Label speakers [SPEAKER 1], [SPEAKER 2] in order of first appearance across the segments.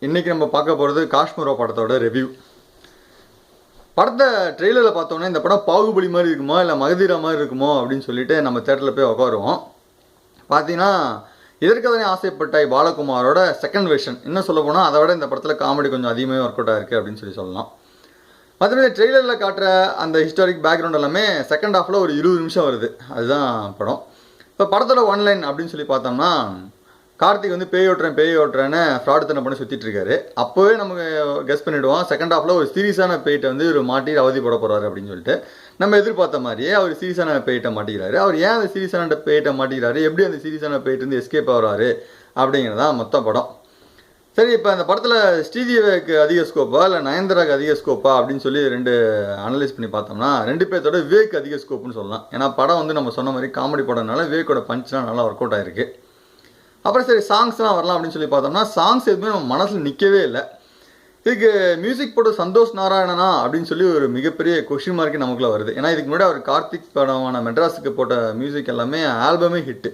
[SPEAKER 1] இன்றைக்கி நம்ம பார்க்க போகிறது காஷ்மீரா படத்தோட ரிவ்யூ. படத்தை ட்ரெய்லரில் பார்த்தோன்னே இந்த படம் பாகுபலி மாதிரி இருக்குமோ இல்லை மகதீரா மாதிரி இருக்குமோ அப்படின்னு சொல்லிட்டு நம்ம தேட்டரில் போய் உட்காருவோம். பார்த்தீங்கன்னா இதற்கதனை ஆசைப்பட்டாய் பாலகுமாரோட செகண்ட் வெர்ஷன். இன்னும் சொல்ல போனால் அதை விட இந்த படத்தில் காமெடி கொஞ்சம் அதிகமாக ஒர்க் அவுட் ஆகிருக்கு அப்படின்னு சொல்லலாம். மற்றபடி ட்ரெய்லரில் காட்டுற அந்த ஹிஸ்டாரிக் பேக்ரவுண்ட் எல்லாமே செகண்ட் ஹாஃபில் ஒரு 20 நிமிஷம் வருது. அதுதான் படம். இப்போ படத்தோட ஒன்லைன் அப்படின்னு சொல்லி பார்த்தோம்னா, கார்த்திக் வந்து பேய் ஓட்டுறேன்னு ஃப்ராடு தன்னை பண்ணி சுற்றிட்டு இருக்காரு. அப்போவே நமக்கு கெஸ் பண்ணிவிடுவோம் செகண்ட் ஹாஃபில் ஒரு சீரியஸான பேய்ட்டை வந்து ஒரு மாட்டி அவதி போட போகிறாரு அப்படின்னு சொல்லிட்டு. நம்ம எதிர்பார்த்த மாதிரியே அவர் சீரியஸான பேய்ட்டை மாட்டிக்கிறாரு. அவர் ஏன் அந்த சீரியஸான பேய்ட்டை மாட்டிக்கிறாரு, எப்படி அந்த சீரியஸான பேய்ட்டு வந்து எஸ்கேப் ஆகிறாரு அப்படிங்கிறதான் மொத்த படம். சரி, இப்போ அந்த படத்தில் ஸ்ரீதேவிக்கு அதிக ஸ்கோப்பா இல்லை நயன்தாராக்கு அதிக ஸ்கோப்பா அப்படின்னு சொல்லி ரெண்டு அனலைஸ் பண்ணி பார்த்தோம்னா, ரெண்டு பேர்த்தோட விவேக் அதிக ஸ்கோப்புன்னு சொல்லலாம். ஏன்னா படம் வந்து நம்ம சொன்ன மாதிரி காமெடி படம்னால விவேக்கோட பஞ்ச்லாம் நல்லா ஒர்க் அவுட் ஆகிருக்கு. அப்புறம் சரி சாங்ஸ்லாம் வரலாம் அப்படின்னு சொல்லி பார்த்தோம்னா, சாங்ஸ் எதுவுமே நம்ம மனசில் நிற்கவே இல்லை. இதுக்கு மியூசிக் போட்டு சந்தோஷ் நாராயணனா அப்படின்னு சொல்லி ஒரு மிகப்பெரிய கொஷின் மார்க்கு நமக்குள்ள வருது. ஏன்னா இதுக்கு முன்னாடி அவர் கார்த்திக் படமான மெட்ராஸுக்கு போட்ட மியூசிக் எல்லாமே ஆல்பமே ஹிட்டு.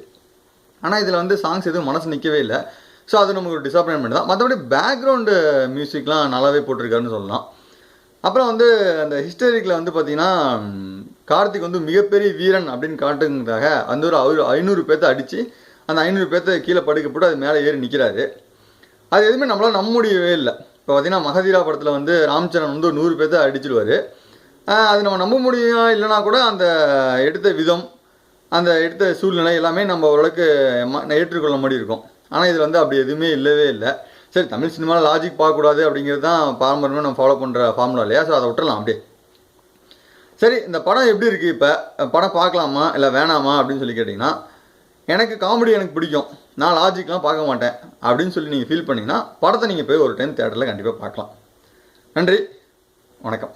[SPEAKER 1] ஆனால் இதில் வந்து சாங்ஸ் எதுவும் மனசு நிற்கவே இல்லை. ஸோ அது நமக்கு ஒரு டிசப்பாயின்மெண்ட் தான். மற்றபடி பேக்ரவுண்டு மியூசிக்லாம் நல்லாவே போட்டிருக்காருன்னு சொல்லலாம். அப்புறம் வந்து அந்த ஹிஸ்டரிக்கில் வந்து பார்த்திங்கன்னா, கார்த்திக் வந்து மிகப்பெரிய வீரன் அப்படின்னு காட்டுறதுக்காக அந்த ஒரு 500 பேர்த்த அடித்து அந்த 500 பேர்த்த கீழே படுக்க போட்டு அது மேலே ஏறி நிற்கிறாரு. அது எதுவுமே நம்மளால் நம்ப முடியவே இல்லை. இப்போ பார்த்திங்கன்னா மகதீரா படத்தில் வந்து ராம்சரண் வந்து ஒரு 100 பேர்த்த அடிச்சிடுவார். அது நம்ம நம்ப முடியும் இல்லைனா கூட அந்த எடுத்த விதம், அந்த எடுத்த சூழ்நிலை எல்லாமே நம்ம ஓரளவுக்கு ஏற்றுக்கொள்ள மாதிரி இருக்கும். ஆனால் இதில் வந்து அப்படி எதுவுமே இல்லவே இல்லை. சரி, தமிழ் சினிமாவில் லாஜிக் பார்க்கக்கூடாது அப்படிங்கிறது தான் பாரம்பரியமாக நம்ம ஃபாலோ பண்ணுற ஃபார்முலா இல்லையா? ஸோ அதை விட்டுறலாம் அப்படியே. சரி, இந்த படம் எப்படி இருக்குது? இப்போ படம் பார்க்கலாமா இல்லை வேணாமா அப்படின்னு சொல்லி கேட்டிங்கன்னா, எனக்கு காமெடி எனக்கு பிடிக்கும், நான் லாஜிக்லாம் பார்க்க மாட்டேன் அப்படின்னு சொல்லி நீங்கள் ஃபீல் பண்ணிங்கன்னா படத்தை நீங்கள் போய் ஒரு டைம் தேட்டரில் கண்டிப்பாக பார்க்கலாம். நன்றி, வணக்கம்.